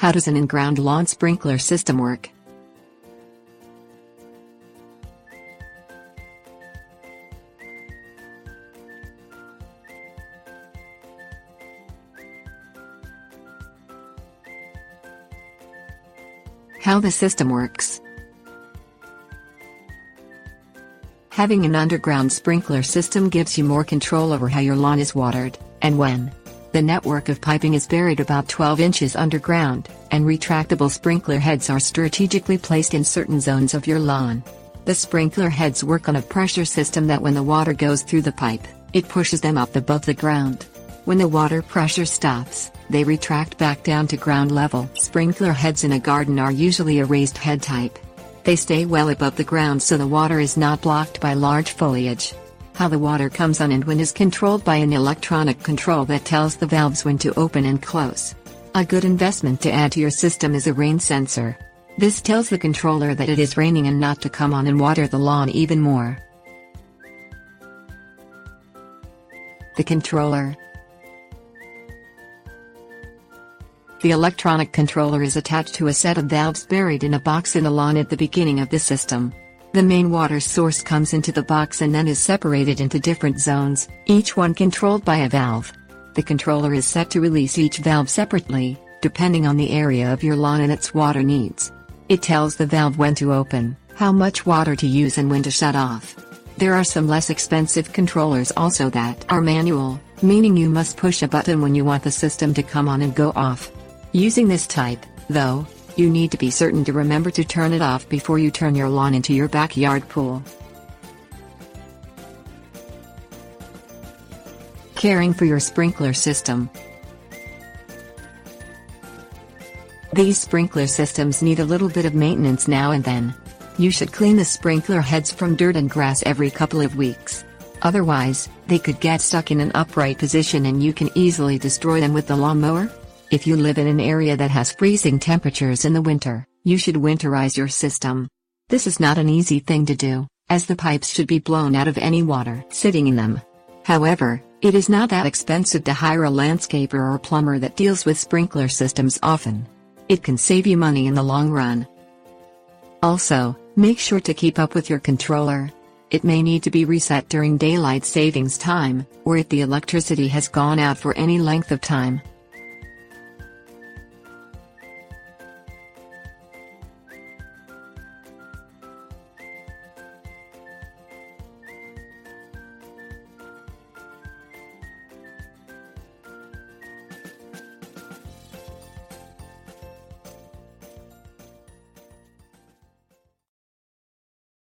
How does an in-ground lawn sprinkler system work? How the system works. Having an underground sprinkler system gives you more control over how your lawn is watered, and when. The network of piping is buried about 12 inches underground, and retractable sprinkler heads are strategically placed in certain zones of your lawn. The sprinkler heads work on a pressure system that when the water goes through the pipe, it pushes them up above the ground. When the water pressure stops, they retract back down to ground level. Sprinkler heads in a garden are usually a raised head type. They stay well above the ground so the water is not blocked by large foliage. How the water comes on and when is controlled by an electronic control that tells the valves when to open and close. A good investment to add to your system is a rain sensor. This tells the controller that it is raining and not to come on and water the lawn even more. The controller. The electronic controller is attached to a set of valves buried in a box in the lawn at the beginning of the system. The main water source comes into the box and then is separated into different zones, each one controlled by a valve. The controller is set to release each valve separately, depending on the area of your lawn and its water needs. It tells the valve when to open, how much water to use and when to shut off. There are some less expensive controllers also that are manual, meaning you must push a button when you want the system to come on and go off. Using this type, though, you need to be certain to remember to turn it off before you turn your lawn into your backyard pool. Caring for your sprinkler system. These sprinkler systems need a little bit of maintenance now and then. You should clean the sprinkler heads from dirt and grass every couple of weeks. Otherwise, they could get stuck in an upright position and you can easily destroy them with the lawnmower. If you live in an area that has freezing temperatures in the winter, you should winterize your system. This is not an easy thing to do, as the pipes should be blown out of any water sitting in them. However, it is not that expensive to hire a landscaper or plumber that deals with sprinkler systems often. It can save you money in the long run. Also, make sure to keep up with your controller. It may need to be reset during daylight savings time, or if the electricity has gone out for any length of time.